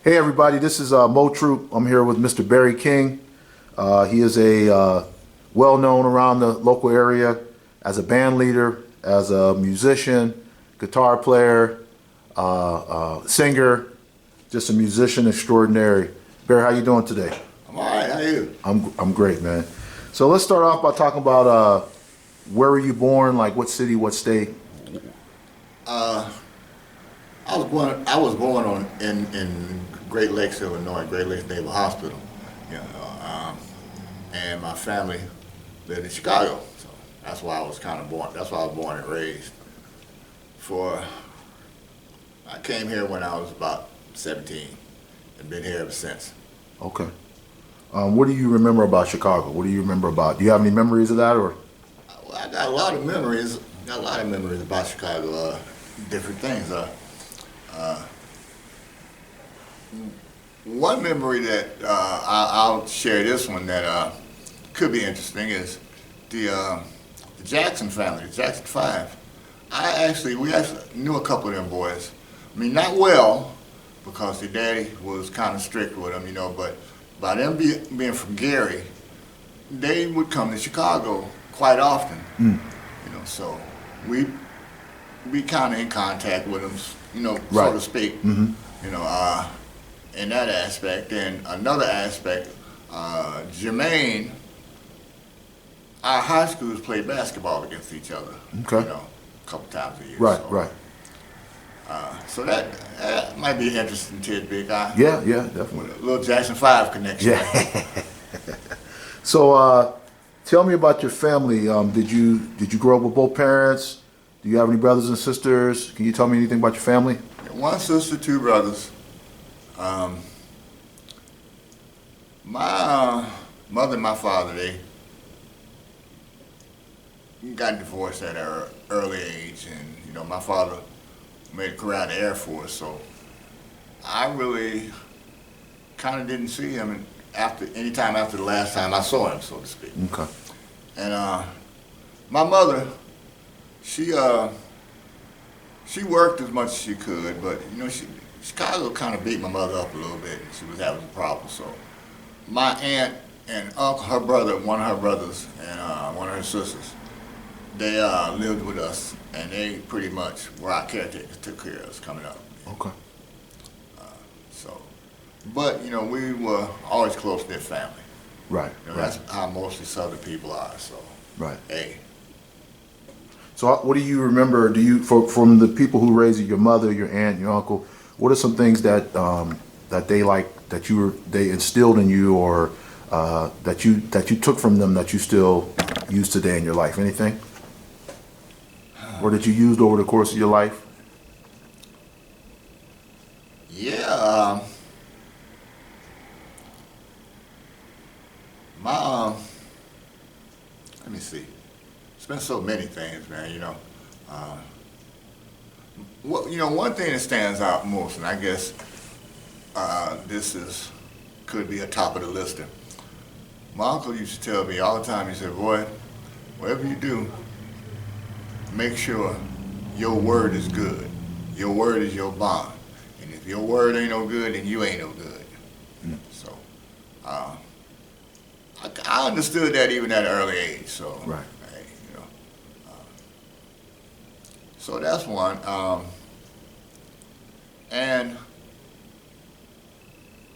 Hey everybody, this is Mo Troop. I'm here with Mr. Barry King. He is a well-known around the local area as a band leader, as a musician, guitar player, singer, just a musician extraordinary. Barry, how you doing today? I'm all right. How are you? I'm great, man. So let's start off by talking about where were you born, like what city, what state? I was born in Great Lakes, Illinois, Great Lakes Naval Hospital. You know, and my family lived in Chicago, so that's why I was kind of born. That's why I was born and raised. I came here when I was about 17, and been here ever since. Okay. What do you remember about Chicago? What do you remember about? Do you have any memories of that, or? Well, I got a lot of memories. Got a lot of memories about Chicago. Different things. One memory that I'll share this one that could be interesting is the Jackson family, the Jackson Five. We actually knew a couple of them boys. I mean, not well, because their daddy was kind of strict with them, but by them being from Gary, they would come to Chicago quite often, so we kind of in contact with them, Right. so to speak, in that aspect. And another aspect, Jermaine, our high schools played basketball against each other, Okay. a couple times a year. Right, so, right. So that might be an interesting tidbit. Yeah, definitely. A little Jackson 5 connection. Yeah. So, tell me about your family. Did you grow up with both parents? Do you have any brothers and sisters? Can you tell me anything about your family? One sister, two brothers. My mother and my father, they got divorced at an early age, and my father made a career out of the Air Force, so I really kind of didn't see him anytime after the last time I saw him, so to speak. Okay. And my mother, she worked as much as she could, but Chicago kind of beat my mother up a little bit, and she was having some problems. So my aunt and uncle, one of her brothers, and one of her sisters, they lived with us, and they pretty much were our caretakers, took care of us coming up. Okay. But we were always close knit family. Right. That's how mostly Southern people are. So. Right. Hey. So, what do you remember? From the people who raised you, your mother, your aunt, your uncle? What are some things that they instilled in you, or that you took from them that you still use today in your life? Anything? Or that you used over the course of your life? Yeah. Let me see. It's been so many things, man. One thing that stands out most, and I guess could be a top of the list. My uncle used to tell me all the time. He said, "Boy, whatever you do, make sure your word is good. Your word is your bond. And if your word ain't no good, then you ain't no good." So, I understood that even at an early age. So, Right. hey, so that's one. And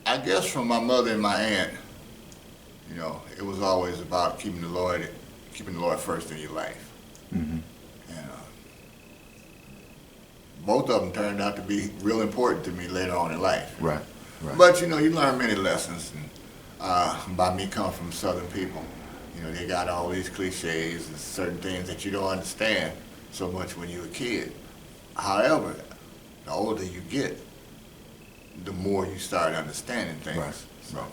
I guess from my mother and my aunt, it was always about keeping the Lord first in your life. Mm-hmm. And both of them turned out to be real important to me later on in life. Right. Right. But you learn many lessons, and by me coming from Southern people, they got all these cliches and certain things that you don't understand so much when you're a kid. However, the older you get, the more you start understanding things. Right.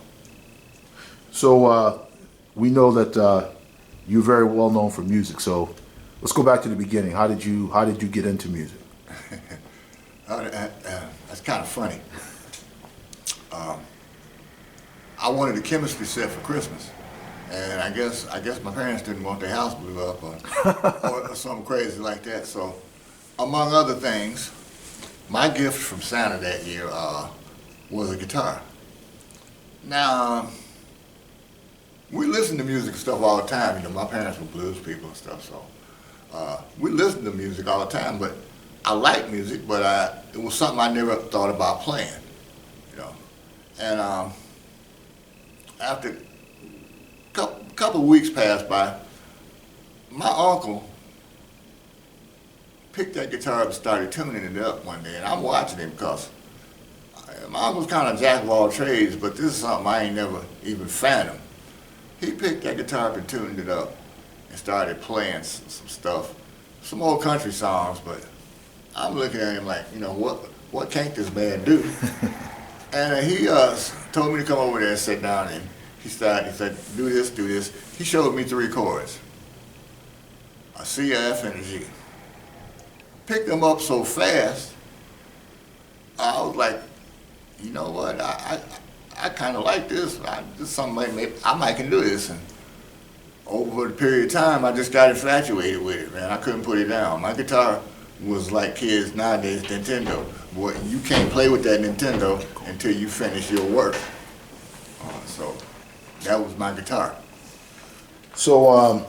So we know that you're very well known for music. So let's go back to the beginning. How did you get into music? That's kind of funny. I wanted a chemistry set for Christmas, and I guess my parents didn't want their house blew up or something crazy like that. So, among other things, my gift from Santa that year was a guitar. Now, we listen to music and stuff all the time. You know, my parents were blues people and stuff, so we listen to music all the time. But I like music, but it was something I never thought about playing. You know, and after a couple of weeks passed by, my uncle picked that guitar up and started tuning it up one day, and I'm watching him because my uncle's kind of jack of all trades, but this is something I ain't never even fathomed. He picked that guitar up and tuned it up and started playing some stuff, some old country songs, but I'm looking at him like, you know, what can't this man do? And he told me to come over there and sit down, and he said, do this, do this. He showed me 3 chords, a C, a F, and a G. Picked them up so fast, I was like, you know what, I kind of like this. This is something maybe I might can do this. And over the period of time, I just got infatuated with it, man. I couldn't put it down. My guitar was like kids nowadays, Nintendo. Boy, you can't play with that Nintendo until you finish your work. So that was my guitar. So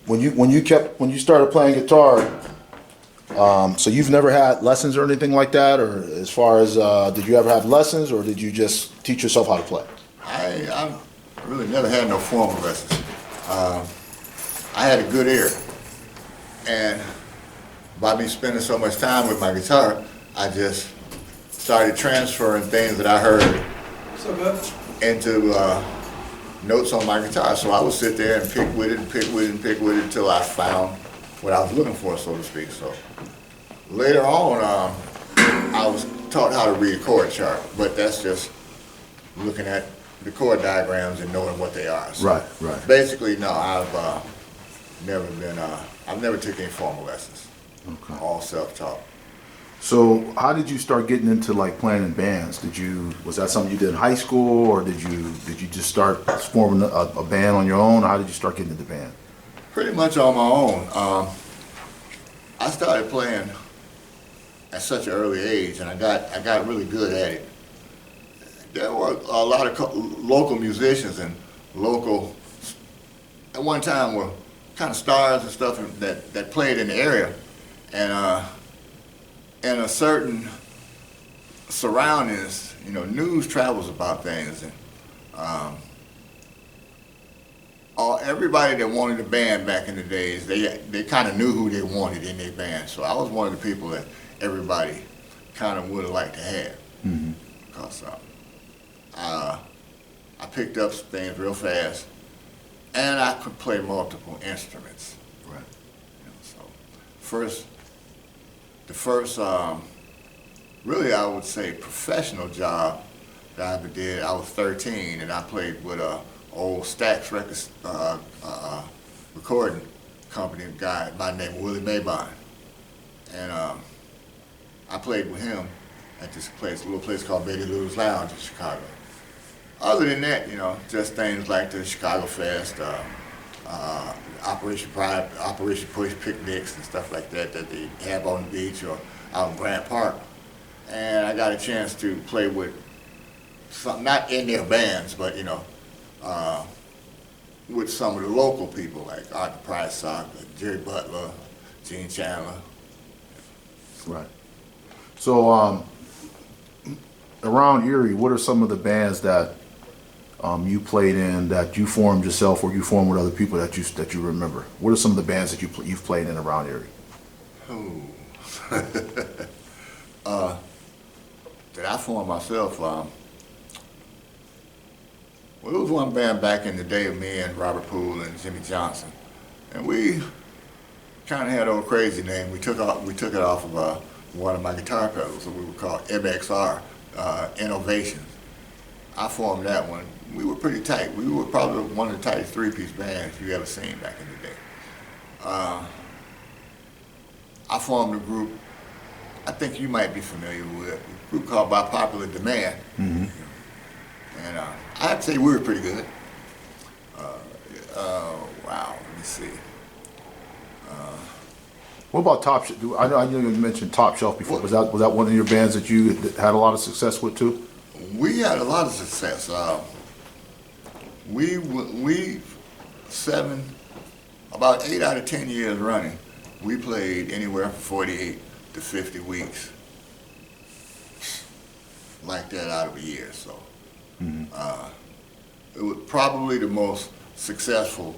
when you started playing guitar, so you've never had lessons or anything like that, or as far as did you ever have lessons, or did you just teach yourself how to play? I really never had no formal lessons. I had a good ear, and by me spending so much time with my guitar, I just started transferring things that I heard into notes on my guitar. So I would sit there and pick with it and pick with it and pick with it until I found what I was looking for, so to speak. So later on, I was taught how to read a chord chart, but that's just looking at the chord diagrams and knowing what they are. So Right. basically, no, I've never took any formal lessons. Okay. All self-taught. So how did you start getting into like playing in bands? Was that something you did in high school, or did you just start forming a band on your own? How did you start getting into band? Pretty much on my own. I started playing at such an early age, and I got really good at it. There were a lot of local musicians and local, at one time, were kind of stars and stuff that played in the area, and in a certain surroundings, you know, news travels about things, and everybody that wanted a band back in the days, they kind of knew who they wanted in their band. So I was one of the people that everybody kind of would have liked to have. Mm-hmm. Because I picked up some things real fast, and I could play multiple instruments. Right. You know, so the first really I would say professional job that I ever did, I was 13, and I played with a old Stax Records recording company guy by the name of Willie Maybine. And I played with him at this place, a little place called Betty Lou's Lounge in Chicago. Other than that, you know, just things like the Chicago Fest, Operation Pride, Operation Push picnics and stuff like that they have on the beach or out in Grant Park. And I got a chance to play with some, not in their bands, but you know, with some of the local people like Art the Price Sock, Jerry Butler, Gene Chandler. Right. So around Erie, what are some of the bands that you played in that you formed yourself, or you formed with other people that you remember? What are some of the bands that you've played in around Erie? Ooh. That I formed myself. Well, it was one band back in the day of me and Robert Poole and Jimmy Johnson, and we kind of had a crazy name. We took it off of one of my guitar pedals, so we were called MXR, Innovations. I formed that one. We were pretty tight. We were probably one of the tightest three-piece bands you ever seen back in the day. I formed a group I think you might be familiar with, a group called By Popular Demand. Mm-hmm. And I'd say we were pretty good. Wow, let me see. What about Top Shelf? I know you mentioned Top Shelf before. Was that one of your bands that you had a lot of success with too? We had a lot of success. We about 8 out of 10 years running, we played anywhere from 48 to 50 weeks like that out of a year. So it was probably the most successful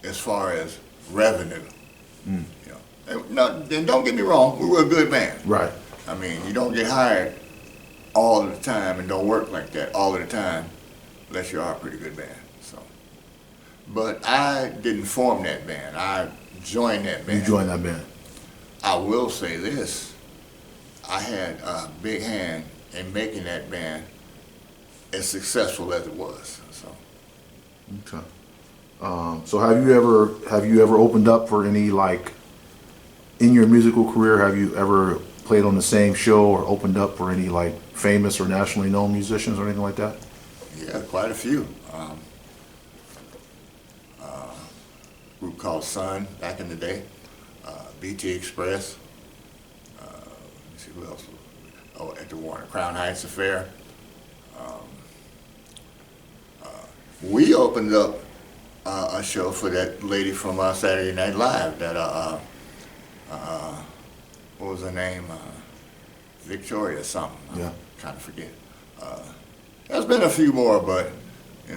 as far as revenue. You know, and don't get me wrong, we were a good band. Right. I mean, you don't get hired all of the time and don't work like that all of the time unless you are a pretty good band. So, but I didn't form that band. I joined that band. You joined that band. I will say this: I had a big hand in making that band as successful as it was. So. Okay. So have you ever opened up for any, like, in your musical career? Have you ever played on the same show or opened up for any, like, famous or nationally known musicians or anything like that? Yeah, quite a few. Group called Sun back in the day. BT Express. Let's see who else. Oh, at the Warner Crown Heights Affair. We opened up a show for that lady from Saturday Night Live. That what was her name? Victoria something. Yeah. I'm trying to forget. There's been a few more, but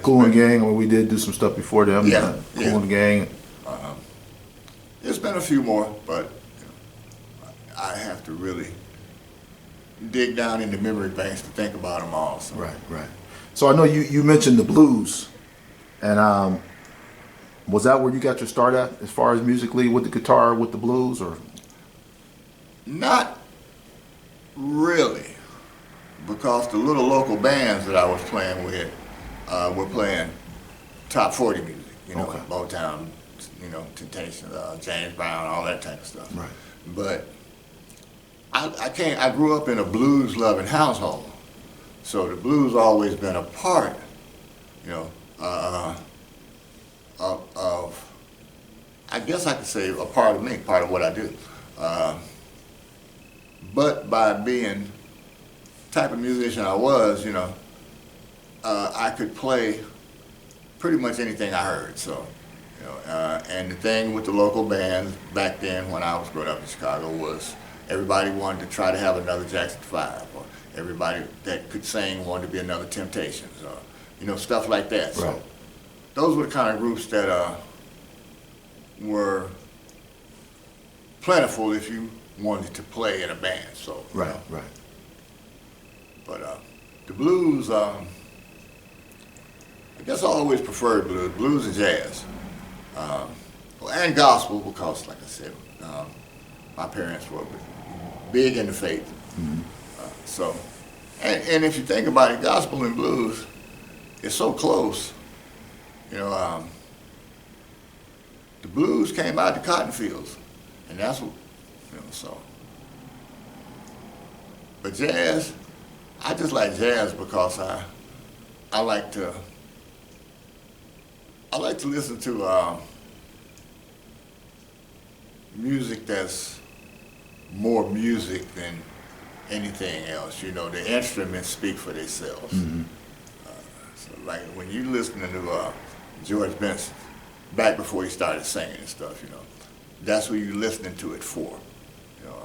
Cool and Gang, or we did do some stuff before them. Yeah, Cool yeah. and Gang. There's been a few more, but I have to really dig down in the memory banks to think about them all. So. Right, right. So I know you mentioned the blues, and was that where you got your start at, as far as musically, with the guitar, with the blues, or? Not really, because the little local bands that I was playing with were playing top 40 music, you know, Okay. Motown, you know, Temptations, James Brown, all that type of stuff. Right. But I grew up in a blues-loving household, so the blues always been a part, you know, of I guess I could say a part of me, part of what I do. But by being the type of musician I was, you know, I could play pretty much anything I heard. So, you know, and the thing with the local bands back then when I was growing up in Chicago was everybody wanted to try to have another Jackson 5, or everybody that could sing wanted to be another Temptations, or, you know, stuff like that. So Right. those were the kind of groups that were plentiful if you wanted to play in a band. So, you Right, know. right. But the blues, I guess I always preferred blues and jazz, and gospel, because, like I said, my parents were big into faith. So, and if you think about it, gospel and blues, it's so close. You know, the blues came out of the cotton fields, and that's what, you know, so. But jazz, I just like jazz because I like to listen to music that's more music than anything else. You know, the instruments speak for themselves. So like when you listening to George Benson, back before he started singing and stuff, you know, that's what you're listening to it for. You know,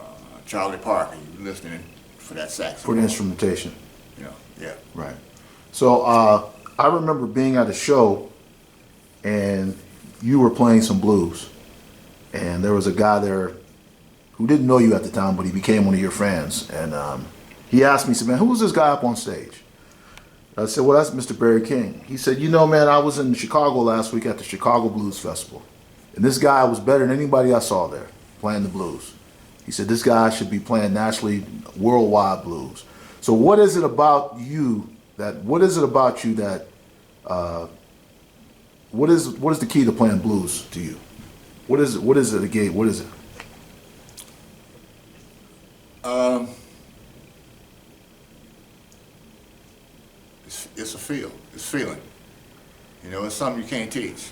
Charlie Parker, you're listening for that saxophone. For the instrumentation. You know, yeah. Right. So I remember being at a show, and you were playing some blues, and there was a guy there who didn't know you at the time, but he became one of your fans, and he asked me, he said, "Man, who was this guy up on stage?" I said, "Well, that's Mr. Barry King." He said, "You know, man, I was in Chicago last week at the Chicago Blues Festival, and this guy was better than anybody I saw there playing the blues." He said, "This guy should be playing nationally, worldwide blues." So what is it about you that what is the key to playing blues to you? What is it again? What is it? It's a feel. It's feeling. You know, it's something you can't teach.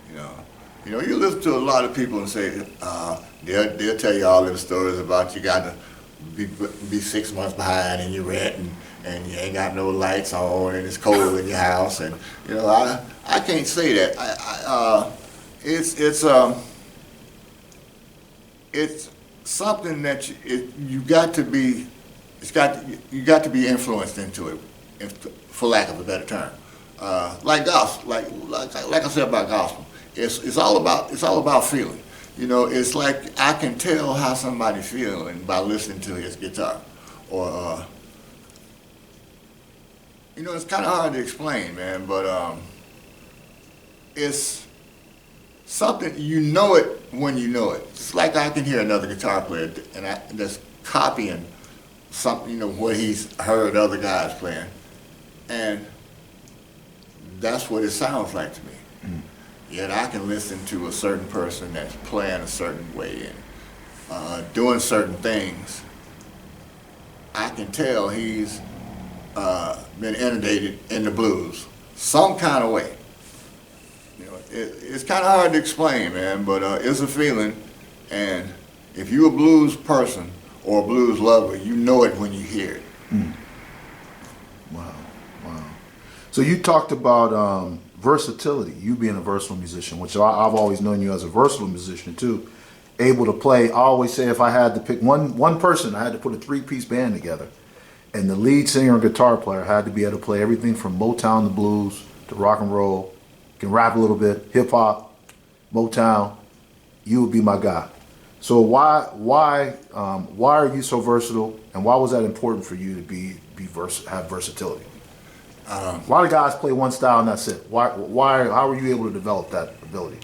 You know, You know, you listen to a lot of people and say, they'll tell you all little stories about you got to be 6 months behind in your rent, and you ain't got no lights on, and it's cold in your house, and you know, I can't say that. It's something that you got to be. You got to be influenced into it, for lack of a better term. Like gospel, like I said about gospel, it's all about feeling. You know, it's like I can tell how somebody's feeling by listening to his guitar, or you know, it's kind of hard to explain, man. But it's something, you know it when you know it. It's like I can hear another guitar player and that's copying something, you know, what he's heard other guys playing, and that's what it sounds like to me. Yet I can listen to a certain person that's playing a certain way and doing certain things. I can tell he's been inundated in the blues some kind of way. You know, it's kind of hard to explain, man, but it's a feeling. And if you're a blues person or a blues lover, you know it when you hear it. Wow. So you talked about versatility, you being a versatile musician, which I've always known you as a versatile musician too, able to play. I always say if I had to pick one person, I had to put a 3-piece band together, and the lead singer and guitar player had to be able to play everything from Motown to blues to rock and roll, can rap a little bit, hip hop, Motown. You would be my guy. So why are you so versatile, and why was that important for you to have versatility? A lot of guys play one style and that's it. How were you able to develop that ability?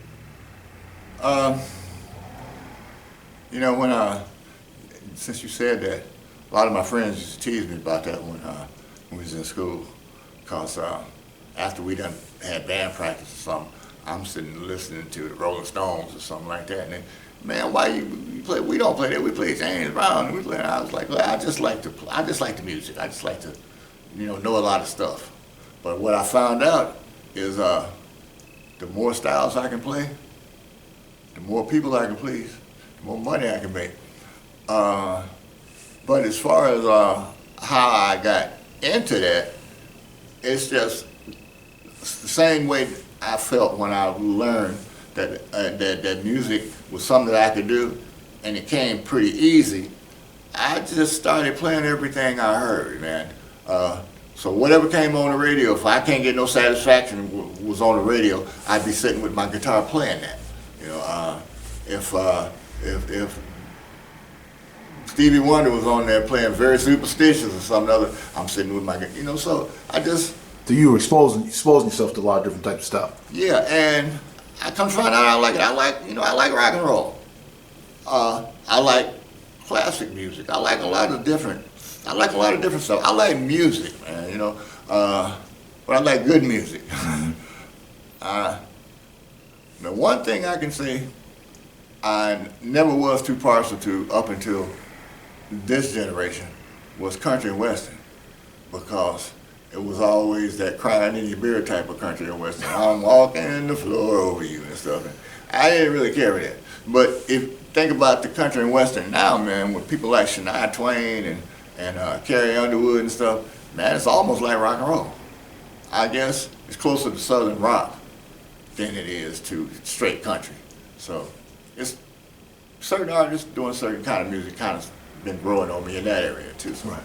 You know, since you said that, a lot of my friends used to tease me about that when we was in school, because after we done had band practice or something, I'm sitting listening to the Rolling Stones or something like that, and they, man, why you play? We don't play that. We play James Brown. And I was like, well, I just like the music. I just like to, you know a lot of stuff. But what I found out is the more styles I can play, the more people I can please, the more money I can make. But as far as how I got into that, it's just the same way I felt when I learned that music was something that I could do, and it came pretty easy. I just started playing everything I heard, man. So whatever came on the radio, if I can't get no satisfaction was on the radio, I'd be sitting with my guitar playing that. You know, if Stevie Wonder was on there playing Very Superstitious or something other, I'm sitting with my, you know. So So you were exposing yourself to a lot of different types of stuff. Yeah, and I come to find out I like it. I like rock and roll. I like classic music. I like a lot of different stuff. I like music, man, you know. But I like good music. The one thing I can say I never was too partial to up until this generation was country and western, because it was always that crying in your beer type of country and western. I'm walking the floor over you and stuff. And I didn't really care for that. But if think about the country and western now, man, with people like Shania Twain and Carrie Underwood and stuff, man, it's almost like rock and roll. I guess it's closer to southern rock than it is to straight country. So it's certain artists doing certain kind of music kind of been growing on me in that area too. So. Right.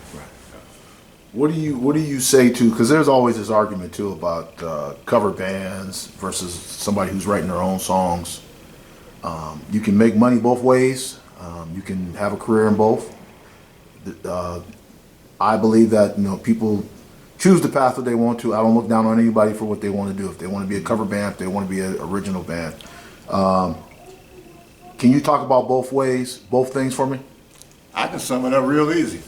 What do you say to, because there's always this argument too about cover bands versus somebody who's writing their own songs. You can make money both ways. You can have a career in both. I believe that people choose the path that they want to. I don't look down on anybody for what they want to do. If they want to be a cover band, if they want to be an original band. Can you talk about both ways, both things for me? I can sum it up real easy.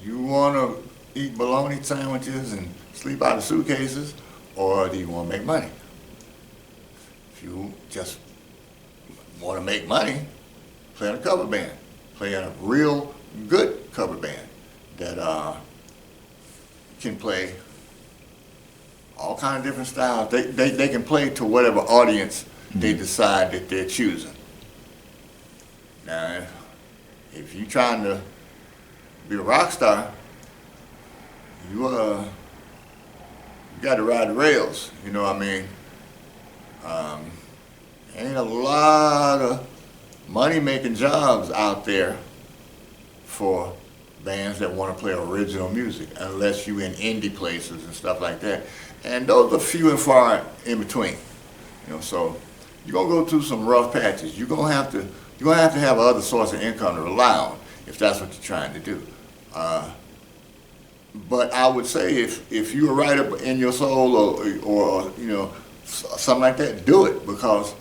You want to eat bologna sandwiches and sleep out of suitcases, or do you want to make money? If you just want to make money, play in a cover band. Play in a real good cover band that can play all kind of different styles. They can play to whatever audience they decide that they're choosing. Now, if you're trying to be a rock star, you got to ride the rails. You know what I mean? Ain't a lot of money-making jobs out there for bands that want to play original music, unless you in indie places and stuff like that. And those are few and far in between. You know, so you're gonna go through some rough patches. You're gonna have to have other source of income to rely on if that's what you're trying to do. But I would say if you're right up in your soul or you know, something like that, do it, because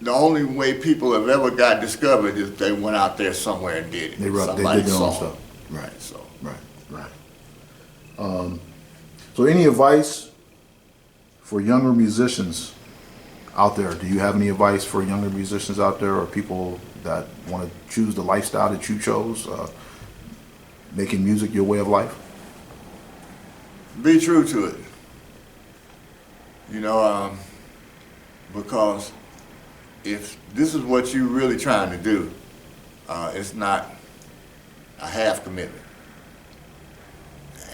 the only way people have ever got discovered is they went out there somewhere and did it. They did their own stuff. Right. So. Right. So any advice for younger musicians out there? Do you have any advice for younger musicians out there, or people that want to choose the lifestyle that you chose, making music your way of life? Be true to it. You know, because if this is what you're really trying to do, it's not a half commitment.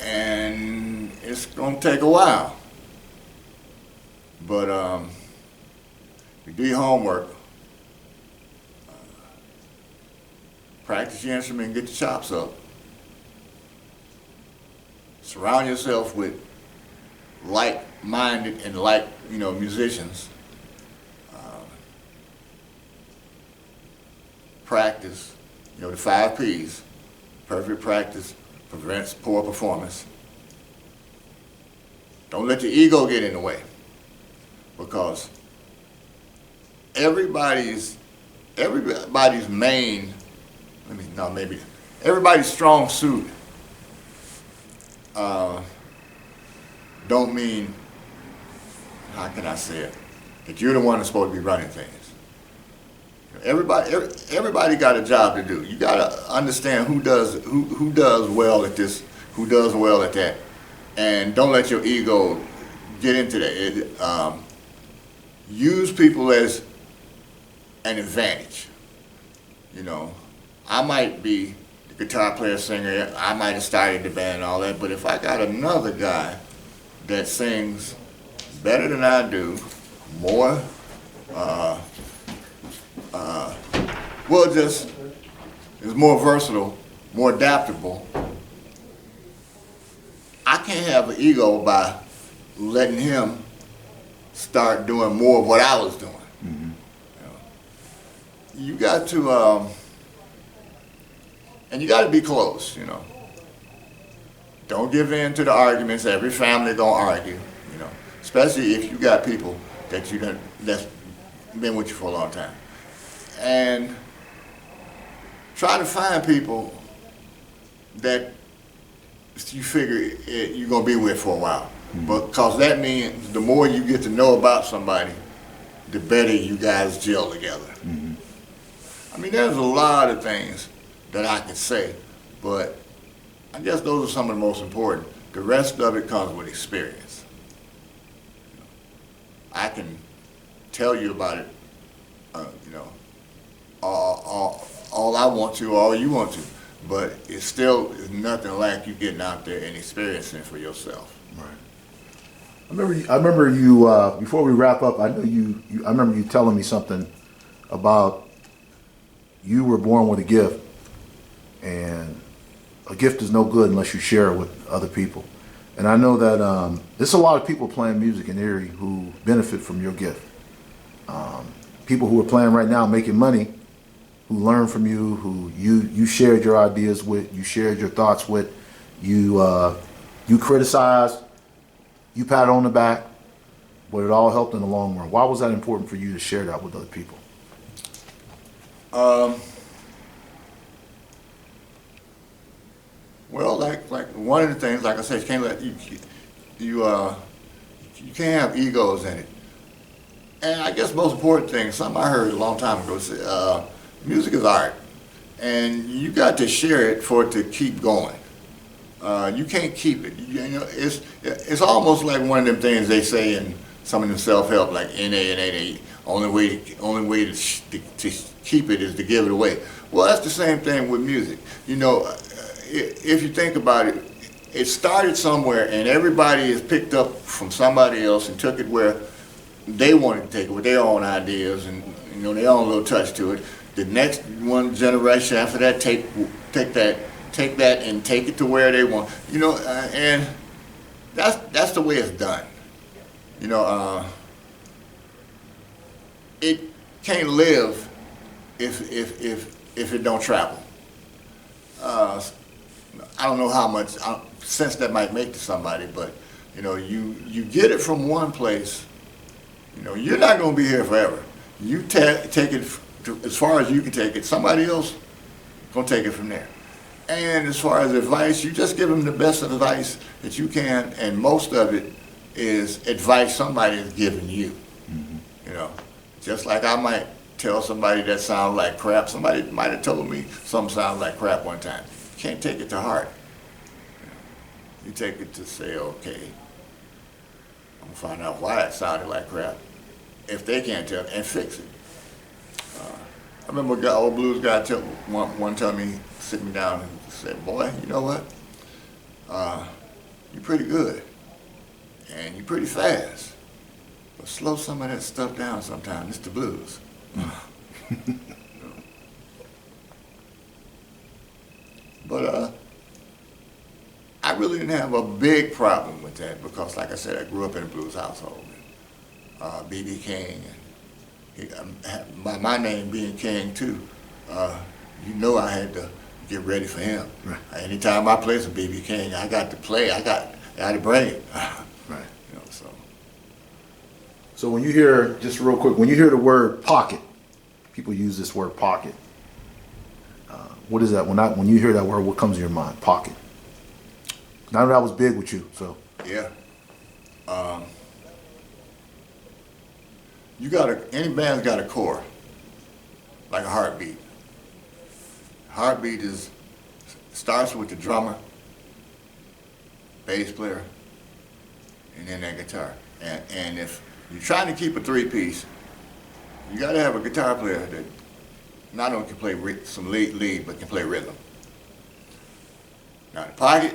And it's going to take a while. But you do your homework, practice your instrument, and get your chops up. Surround yourself with like-minded and musicians. Practice, the 5 P's. Perfect practice prevents poor performance. Don't let your ego get in the way, because everybody's strong suit don't mean, how can I say it, that you're the one that's supposed to be running things. Everybody got a job to do. You got to understand who does well at this, who does well at that, and don't let your ego get into that. Use people as an advantage. I might be the guitar player, singer. I might have started the band and all that, but if I got another guy that sings better than I do, more. Just is more versatile, more adaptable. I can't have an ego by letting him start doing more of what I was doing. Mm-hmm. You got to, and you got to be close. Don't give in to the arguments. Every family gonna argue. Especially if you got people that's been with you for a long time. And try to find people that you figure you're going to be with for a while. Mm-hmm. Because that means the more you get to know about somebody, the better you guys gel together. Mm-hmm. I mean, there's a lot of things that I could say, but I guess those are some of the most important. The rest of it comes with experience. I can tell you about it, all I want to, all you want to, but it still is nothing like you getting out there and experiencing it for yourself. Right. I remember you. Before we wrap up, I remember you telling me something about you were born with a gift, and a gift is no good unless you share it with other people. And I know that there's a lot of people playing music in Erie who benefit from your gift. People who are playing right now, making money, who learn from you, who you shared your ideas with, you shared your thoughts with, you criticized, you pat on the back, but it all helped in the long run. Why was that important for you to share that with other people? Well, like one of the things, like I said, you can't let you can't have egos in it. And I guess most important thing, something I heard a long time ago, music is art, and you got to share it for it to keep going. You can't keep it. You know, it's almost like one of them things they say in some of them self-help, like NA and AA. Only way to keep it is to give it away. Well, that's the same thing with music. You know, if you think about it, it started somewhere, and everybody is picked up from somebody else and took it where they wanted to take it with their own ideas and, you know, their own little touch to it. The next one generation after that take that and take it to where they want. You know, and that's the way it's done. You know, it can't live if it don't travel. I don't know how much sense that might make to somebody, but you know, you get it from one place. You know, you're not going to be here forever. You take it as far as you can take it. Somebody else going to take it from there. And as far as advice, you just give them the best advice that you can, and most of it is advice somebody is giving you. Mm-hmm. You know, just like I might tell somebody that sounds like crap. Somebody might have told me something sounds like crap one time. You can't take it to heart. You take it to say, okay, I'm gonna find out why it sounded like crap. If they can't tell, and fix it. I remember an old blues guy one time he sit me down and said, boy, you know what? You're pretty good, and you're pretty fast, but slow some of that stuff down sometime. It's the blues. But I really didn't have a big problem with that because, like I said, I grew up in a blues household. B.B. King, and by my name being King too, you know I had to get ready for him. Right. Anytime I play some B.B. King, I got to play. I got to bring it. Right. You know, so when you hear, just real quick, when you hear the word pocket, people use this word pocket. What is that? When you hear that word, what comes to your mind? Pocket. Now that was big with you, so. Yeah. Any band's got a core, like a heartbeat. Heartbeat starts with the drummer, bass player, and then that guitar. And if you're trying to keep a three-piece, you got to have a guitar player that not only can play some lead, but can play rhythm. Now the pocket,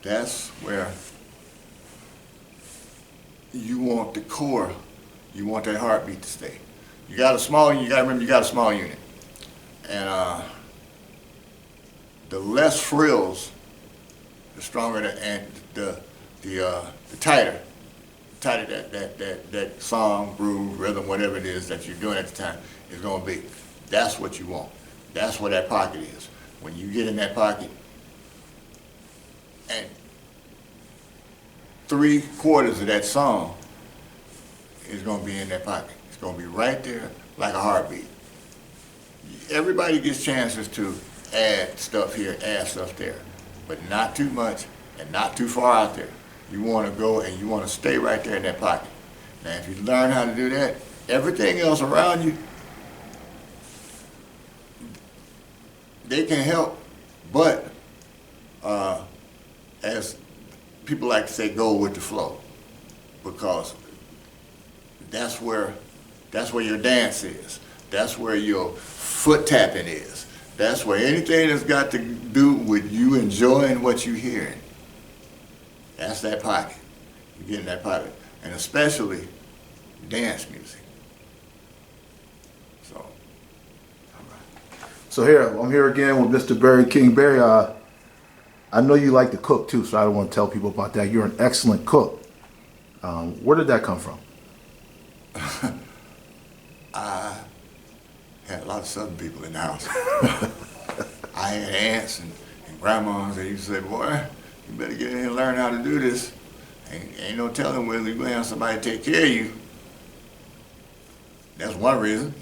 that's where you want the core, you want that heartbeat to stay. You got to remember you got a small unit. And the less frills, the stronger and the tighter that song, groove, rhythm, whatever it is that you're doing at the time is going to be. That's what you want. That's where that pocket is. When you get in that pocket, and 3/4 of that song is going to be in that pocket. It's going to be right there like a heartbeat. Everybody gets chances to add stuff here, add stuff there, but not too much and not too far out there. You want to go and you want to stay right there in that pocket. Now, if you learn how to do that, everything else around you, they can help, but as people like to say, go with the flow, because that's where your dance is. That's where your foot tapping is. That's where anything that's got to do with you enjoying what you're hearing. That's that pocket. You get in that pocket, and especially dance music. So, all right. So here, I'm here again with Mr. Barry King. Barry, I know you like to cook too, so I don't want to tell people about that. You're an excellent cook. Where did that come from? I had a lot of Southern people in the house. I had aunts and grandmas that used to say, boy, you better get in here and learn how to do this. Ain't no telling whether you're going to have somebody take care of you. That's one reason.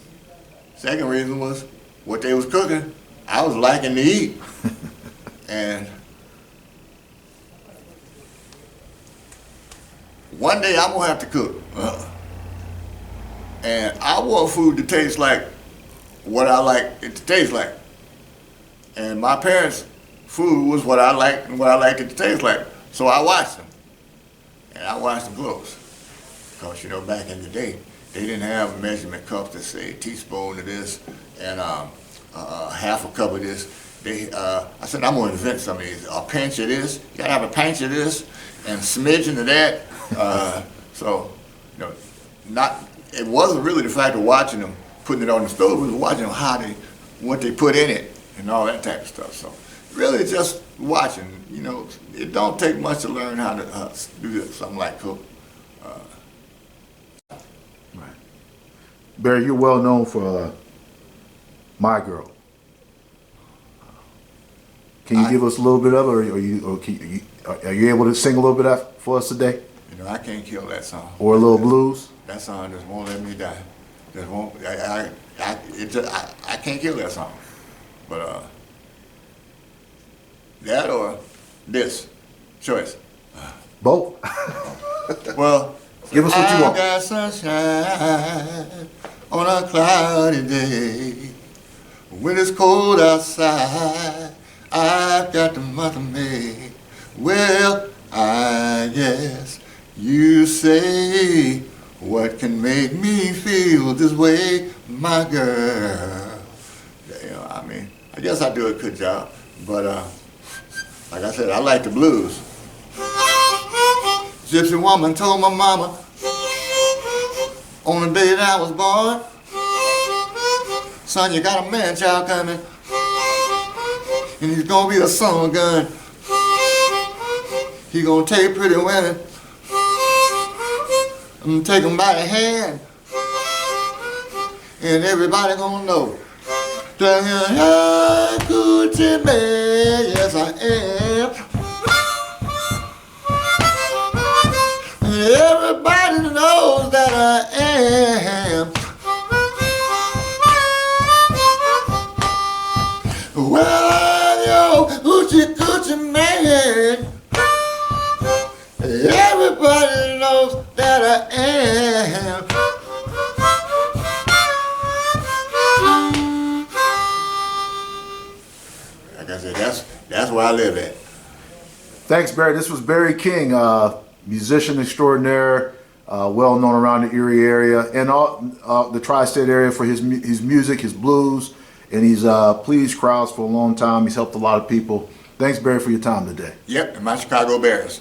Second reason was what they was cooking, I was liking to eat. And one day I'm going to have to cook. And I want food to taste like what I like it to taste like. And my parents' food was what I liked and what I liked it to taste like. So I watched them. And I watched them close. Because, you know, back in the day, they didn't have measurement cups that say a teaspoon of this and half a cup of this. I said, I'm going to invent some of these. A pinch of this. You got to have a pinch of this and a smidgen of that. So, you know, it wasn't really the fact of watching them putting it on the stove. It was watching them what they put in it and all that type of stuff. So really just watching. You know, it don't take much to learn how to do something like cook. Right. Barry, you're well known for My Girl. Can you give us a little bit of it, or are you able to sing a little bit of that for us today? You know, I can't kill that song. Or a little blues? That song just won't let me die. Just won't. I can't kill that song. But that or this choice. Both. Well, give us what you want. I got sunshine on a cloudy day. When it's cold outside, I've got the Mother May. Well, I guess you say, what can make me feel this way, my girl? You know, I mean, I guess I do a good job, but like I said, I like the blues. Gypsy woman told my mama on the day that I was born, son, you got a man-child coming, and he's gonna be a son of a gun. He gonna take pretty women and take them by the hand, and everybody gonna know that I'm a Gucci man, yes I am. And everybody knows that I am. Well, I'm your Gucci man. Everybody knows that I am. Like I said, that's where I live at. Thanks, Barry. This was Barry King, musician extraordinaire, well known around the Erie area and all the tri-state area for his music, his blues, and he's pleased crowds for a long time. He's helped a lot of people. Thanks, Barry, for your time today. Yep, and my Chicago Bears.